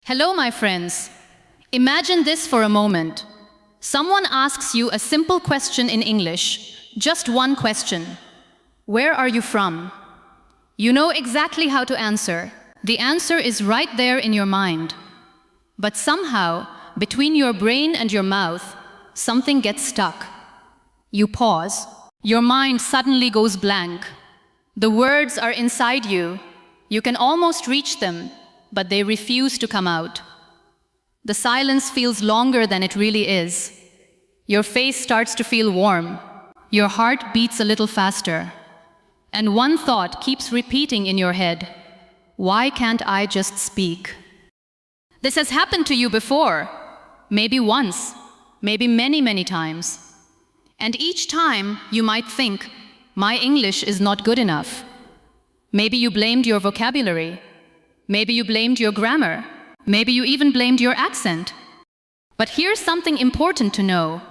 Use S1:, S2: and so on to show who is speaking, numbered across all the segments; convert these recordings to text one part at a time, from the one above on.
S1: Hello, my friends. Imagine this for a moment. Someone asks you a simple question in English, just one question. Where are you from? You know exactly how to answer. The answer is right there in your mind. But somehow, between your brain and your mouth, something gets stuck. You pause. Your mind suddenly goes blank. The words are inside you. You can almost reach them, but they refuse to come out. The silence feels longer than it really is. Your face starts to feel warm. Your heart beats a little faster. And one thought keeps repeating in your head. Why can't I just speak? This has happened to you before. Maybe once, maybe many, many times. And each time you might think, my English is not good enough. Maybe you blamed your vocabulary. Maybe you blamed your grammar. Maybe you even blamed your accent. But here's something important to know.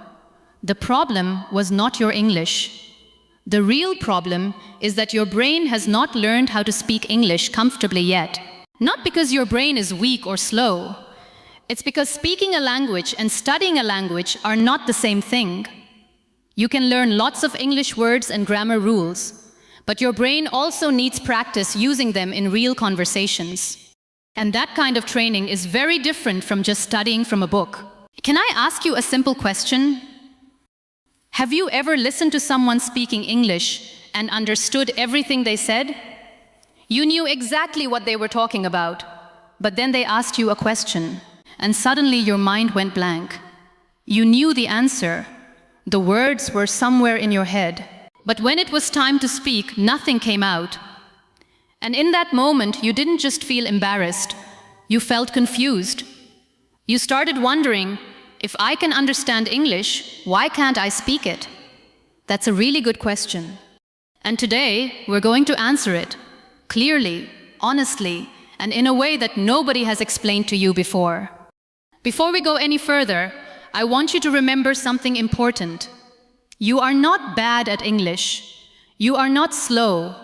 S1: The problem was not your English. The real problem is that your brain has not learned how to speak English comfortably yet. Not because your brain is weak or slow. It's because speaking a language and studying a language are not the same thing. You can learn lots of English words and grammar rules, but your brain also needs practice using them in real conversations. And that kind of training is very different from just studying from a book. Can I ask you a simple question? Have you ever listened to someone speaking English and understood everything they said? You knew exactly what they were talking about, but then they asked you a question, and suddenly your mind went blank. You knew the answer. The words were somewhere in your head. But when it was time to speak, nothing came out. And in that moment, you didn't just feel embarrassed. You felt confused. You started wondering, if I can understand English, why can't I speak it? That's a really good question. And today, we're going to answer it. Clearly, honestly, and in a way that nobody has explained to you before. Before we go any further, I want you to remember something important. You are not bad at English. You are not slow.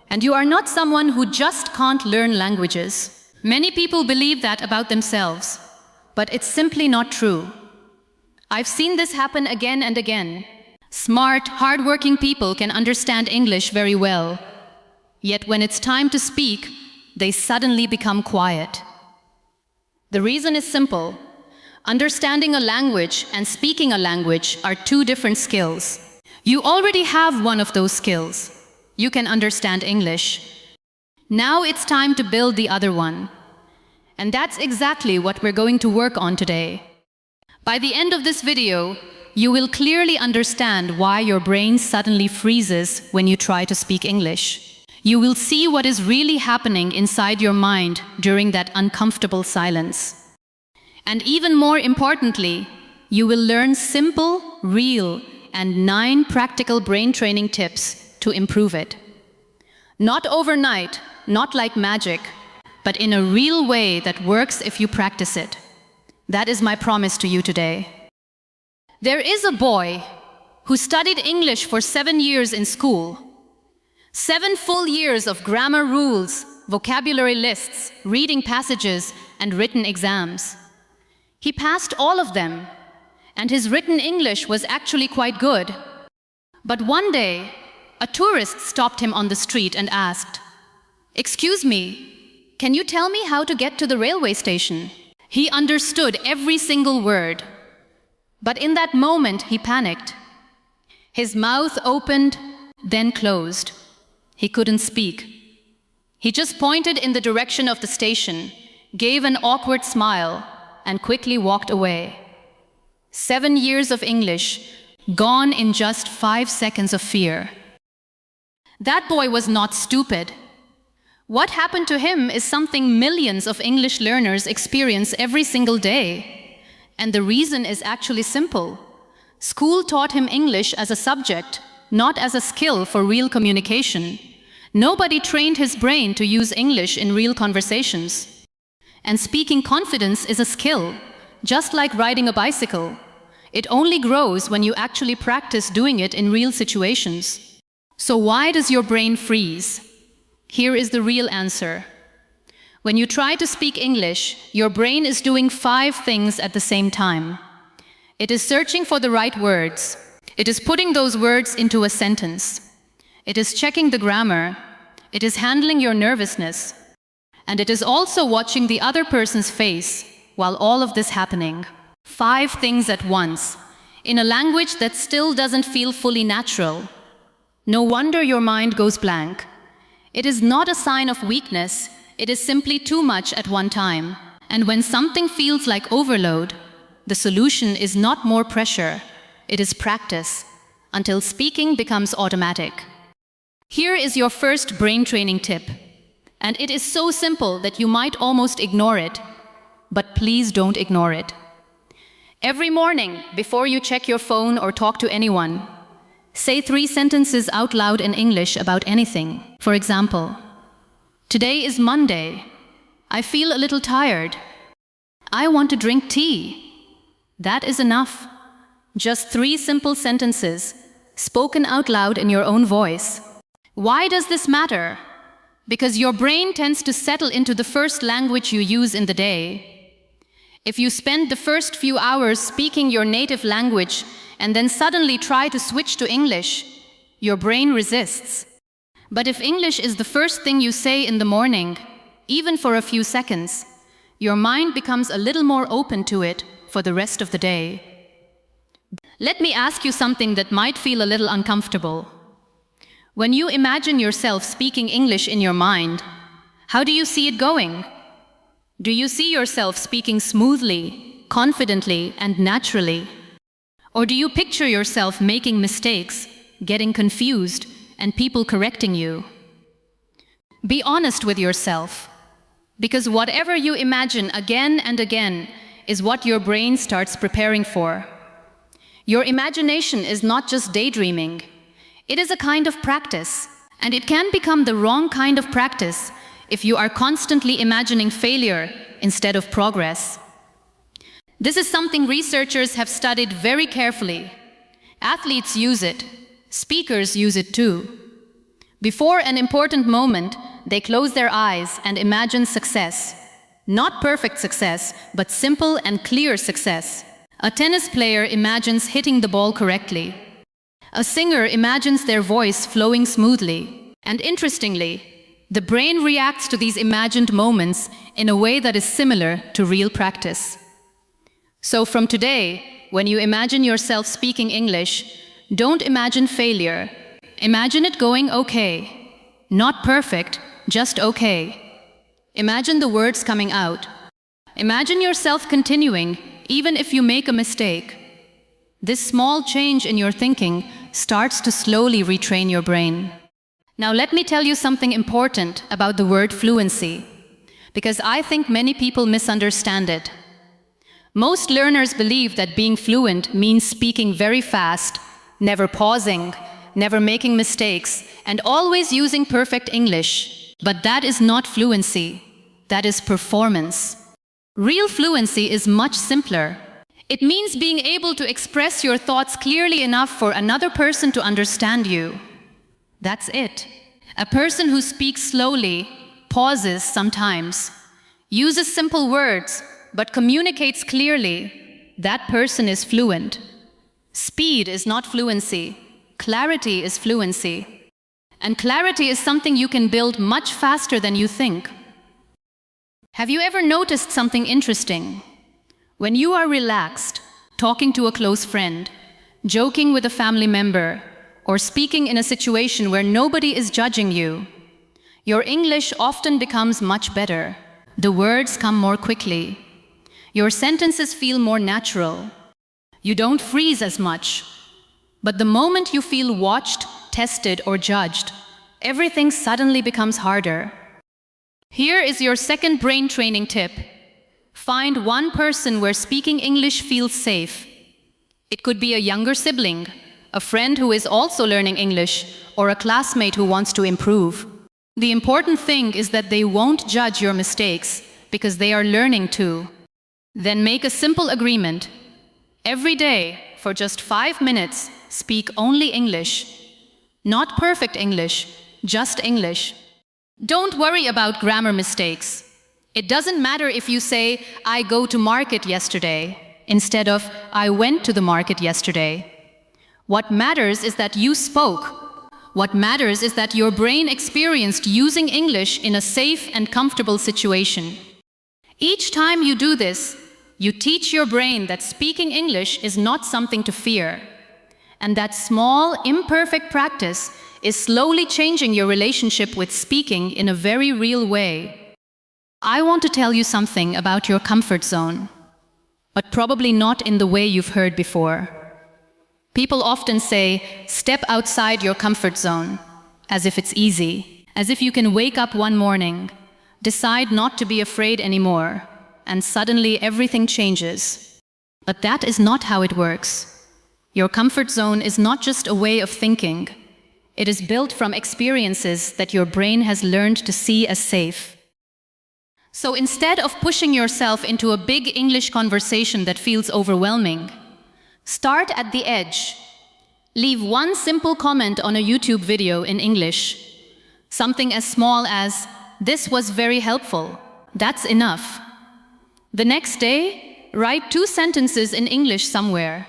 S1: And you are not someone who just can't learn languages. Many people believe that about themselves, but it's simply not true. I've seen this happen again and again. Smart, hardworking people can understand English very well. Yet when it's time to speak, they suddenly become quiet. The reason is simple. Understanding a language and speaking a language are two different skills. You already have one of those skills. You can understand English. Now it's time to build the other one. And that's exactly what we're going to work on today. By the end of this video, you will clearly understand why your brain suddenly freezes when you try to speak English. You will see what is really happening inside your mind during that uncomfortable silence. And even more importantly, you will learn simple, real, and 9 practical brain training tips to improve it. Not overnight, not like magic, but in a real way that works if you practice it. That is my promise to you today. There is a boy who studied English for 7 years in school. 7 full years of grammar rules, vocabulary lists, reading passages, and written exams. He passed all of them, and his written English was actually quite good. But one day, a tourist stopped him on the street and asked, "Excuse me, can you tell me how to get to the railway station?" He understood every single word. But in that moment, he panicked. His mouth opened, then closed. He couldn't speak. He just pointed in the direction of the station, gave an awkward smile, and quickly walked away. 7 years of English, gone in just 5 seconds of fear. That boy was not stupid. What happened to him is something millions of English learners experience every single day. And the reason is actually simple. School taught him English as a subject, not as a skill for real communication. Nobody trained his brain to use English in real conversations. And speaking confidence is a skill, just like riding a bicycle. It only grows when you actually practice doing it in real situations. So why does your brain freeze? Here is the real answer. When you try to speak English, your brain is doing 5 things at the same time. It is searching for the right words. It is putting those words into a sentence. It is checking the grammar. It is handling your nervousness. And it is also watching the other person's face while all of this happening. 5 things at once, in a language that still doesn't feel fully natural. No wonder your mind goes blank. It is not a sign of weakness, it is simply too much at one time. And when something feels like overload, the solution is not more pressure, it is practice, until speaking becomes automatic. Here is your first brain training tip. And it is so simple that you might almost ignore it. But please don't ignore it. Every morning, before you check your phone or talk to anyone, say 3 sentences out loud in English about anything. For example, today is Monday. I feel a little tired. I want to drink tea. That is enough. Just 3 simple sentences, spoken out loud in your own voice. Why does this matter? Because your brain tends to settle into the first language you use in the day. If you spend the first few hours speaking your native language and then suddenly try to switch to English, your brain resists. But if English is the first thing you say in the morning, even for a few seconds, your mind becomes a little more open to it for the rest of the day. Let me ask you something that might feel a little uncomfortable. When you imagine yourself speaking English in your mind, how do you see it going? Do you see yourself speaking smoothly, confidently, and naturally? Or do you picture yourself making mistakes, getting confused, and people correcting you? Be honest with yourself, because whatever you imagine again and again is what your brain starts preparing for. Your imagination is not just daydreaming. It is a kind of practice, and it can become the wrong kind of practice if you are constantly imagining failure instead of progress. This is something researchers have studied very carefully. Athletes use it. Speakers use it too. Before an important moment, they close their eyes and imagine success. Not perfect success, but simple and clear success. A tennis player imagines hitting the ball correctly. A singer imagines their voice flowing smoothly. And interestingly, the brain reacts to these imagined moments in a way that is similar to real practice. So from today, when you imagine yourself speaking English, don't imagine failure. Imagine it going okay. Not perfect, just okay. Imagine the words coming out. Imagine yourself continuing, even if you make a mistake. This small change in your thinking starts to slowly retrain your brain. Now let me tell you something important about the word fluency, because I think many people misunderstand it. Most learners believe that being fluent means speaking very fast, never pausing, never making mistakes, and always using perfect English. But that is not fluency. That is performance. Real fluency is much simpler. It means being able to express your thoughts clearly enough for another person to understand you. That's it. A person who speaks slowly, pauses sometimes, uses simple words, but communicates clearly, that person is fluent. Speed is not fluency. Clarity is fluency. And clarity is something you can build much faster than you think. Have you ever noticed something interesting? When you are relaxed, talking to a close friend, joking with a family member, or speaking in a situation where nobody is judging you, your English often becomes much better. The words come more quickly. Your sentences feel more natural. You don't freeze as much. But the moment you feel watched, tested, or judged, everything suddenly becomes harder. Here is your second brain training tip. Find one person where speaking English feels safe. It could be a younger sibling, a friend who is also learning English, or a classmate who wants to improve. The important thing is that they won't judge your mistakes, because they are learning too. Then make a simple agreement. Every day, for just 5 minutes, speak only English. Not perfect English, just English. Don't worry about grammar mistakes. It doesn't matter if you say, I go to market yesterday, instead of, I went to the market yesterday. What matters is that you spoke. What matters is that your brain experienced using English in a safe and comfortable situation. Each time you do this, you teach your brain that speaking English is not something to fear. And that small, imperfect practice is slowly changing your relationship with speaking in a very real way. I want to tell you something about your comfort zone, but probably not in the way you've heard before. People often say, step outside your comfort zone, as if it's easy, as if you can wake up one morning, decide not to be afraid anymore, and suddenly everything changes. But that is not how it works. Your comfort zone is not just a way of thinking. It is built from experiences that your brain has learned to see as safe. So instead of pushing yourself into a big English conversation that feels overwhelming, start at the edge. Leave one simple comment on a YouTube video in English. Something as small as, "This was very helpful." That's enough. The next day, write 2 sentences in English somewhere.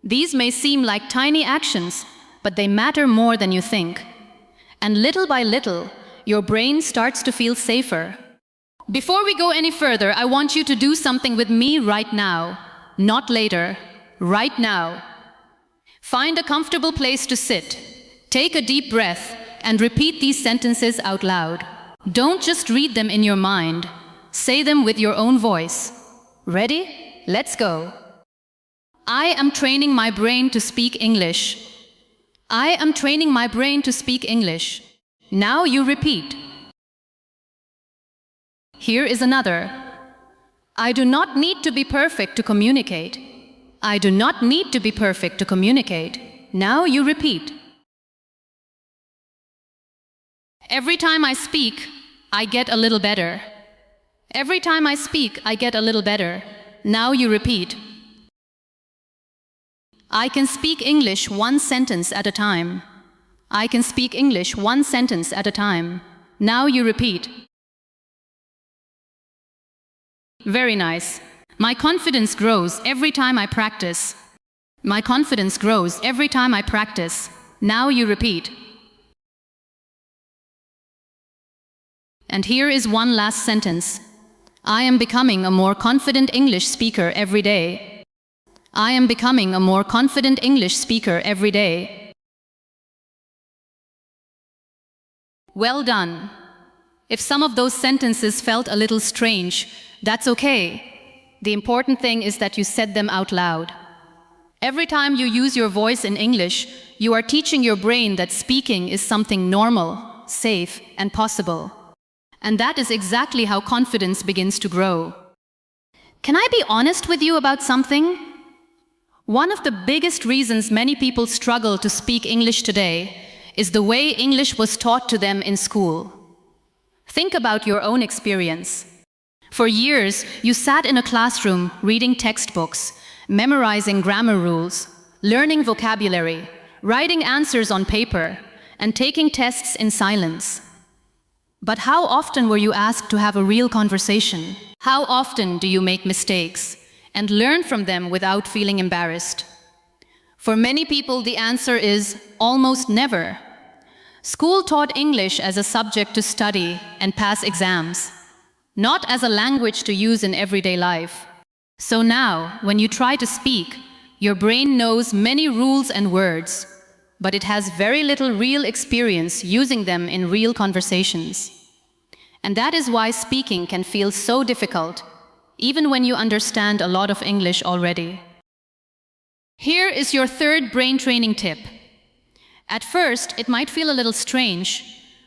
S1: These may seem like tiny actions, but they matter more than you think. And little by little, your brain starts to feel safer. Before we go any further, I want you to do something with me right now. Not later, right now. Find a comfortable place to sit. Take a deep breath and repeat these sentences out loud. Don't just read them in your mind. Say them with your own voice. Ready? Let's go. I am training my brain to speak English. I am training my brain to speak English. Now you repeat. Here is another. I do not need to be perfect to communicate. I do not need to be perfect to communicate. Now you repeat. Every time I speak, I get a little better. Every time I speak, I get a little better. Now you repeat. I can speak English 1 sentence at a time. I can speak English 1 sentence at a time. Now you repeat. Very nice. My confidence grows every time I practice. My confidence grows every time I practice. Now you repeat. And here is one last sentence. I am becoming a more confident English speaker every day. I am becoming a more confident English speaker every day. Well done. If some of those sentences felt a little strange, that's okay. The important thing is that you said them out loud. Every time you use your voice in English, you are teaching your brain that speaking is something normal, safe, and possible. And that is exactly how confidence begins to grow. Can I be honest with you about something? One of the biggest reasons many people struggle to speak English today is the way English was taught to them in school. Think about your own experience. For years, you sat in a classroom reading textbooks, memorizing grammar rules, learning vocabulary, writing answers on paper, and taking tests in silence. But how often were you asked to have a real conversation? How often do you make mistakes and learn from them without feeling embarrassed? For many people, the answer is almost never. School taught English as a subject to study and pass exams, not as a language to use in everyday life. So now, when you try to speak, your brain knows many rules and words, but it has very little real experience using them in real conversations. And that is why speaking can feel so difficult, even when you understand a lot of English already. Here is your 3rd brain training tip. At first, it might feel a little strange,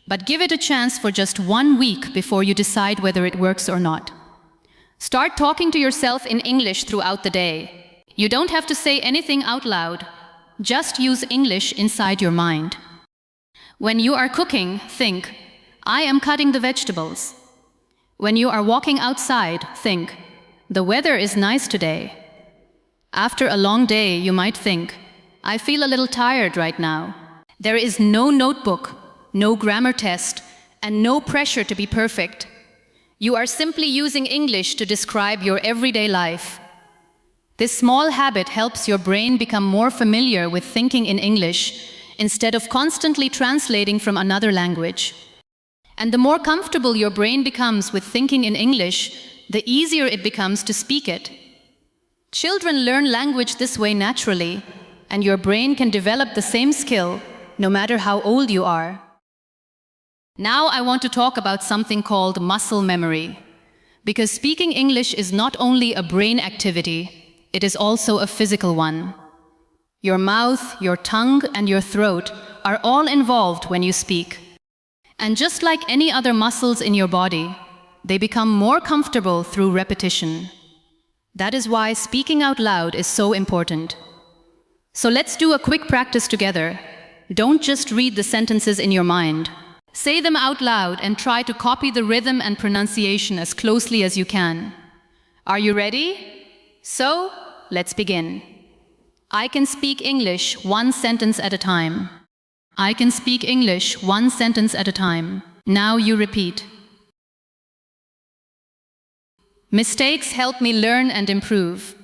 S1: but give it a chance for just 1 week before you decide whether it works or not. Start talking to yourself in English throughout the day. You don't have to say anything out loud. Just use English inside your mind. When you are cooking, think, I am cutting the vegetables. When you are walking outside, think, the weather is nice today. After a long day, you might think, I feel a little tired right now. There is no notebook, no grammar test, and no pressure to be perfect. You are simply using English to describe your everyday life. This small habit helps your brain become more familiar with thinking in English instead of constantly translating from another language. And the more comfortable your brain becomes with thinking in English, the easier it becomes to speak it. Children learn language this way naturally, and your brain can develop the same skill no matter how old you are. Now I want to talk about something called muscle memory. Because speaking English is not only a brain activity, it is also a physical one. Your mouth, your tongue, and your throat are all involved when you speak. And just like any other muscles in your body, they become more comfortable through repetition. That is why speaking out loud is so important. So let's do a quick practice together. Don't just read the sentences in your mind. Say them out loud and try to copy the rhythm and pronunciation as closely as you can. Are you ready? So, let's begin. I can speak English one sentence at a time. I can speak English one sentence at a time. Now you repeat. Mistakes help me learn and improve.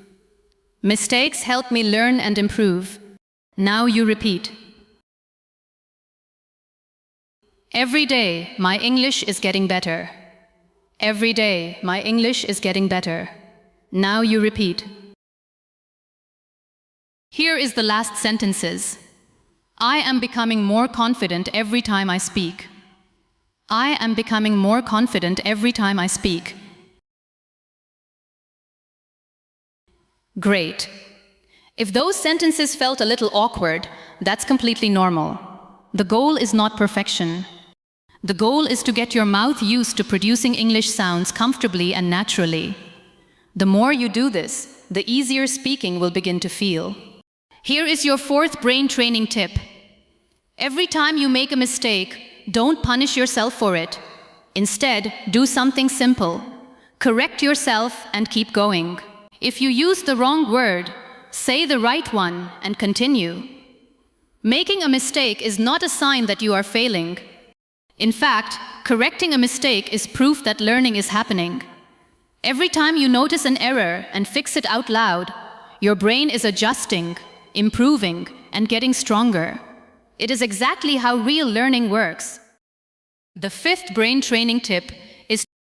S1: Mistakes help me learn and improve. Now you repeat. Every day, my English is getting better. Every day, my English is getting better. Now you repeat. Here is the last sentences. I am becoming more confident every time I speak. I am becoming more confident every time I speak. Great. If those sentences felt a little awkward, that's completely normal. The goal is not perfection. The goal is to get your mouth used to producing English sounds comfortably and naturally. The more you do this, the easier speaking will begin to feel. Here is your fourth brain training tip. Every time you make a mistake, don't punish yourself for it. Instead, do something simple. Correct yourself and keep going. If you use the wrong word, say the right one and continue. Making a mistake is not a sign that you are failing. In fact, correcting a mistake is proof that learning is happening. Every time you notice an error and fix it out loud, your brain is adjusting, improving, and getting stronger. It is exactly how real learning works. The fifth brain training tip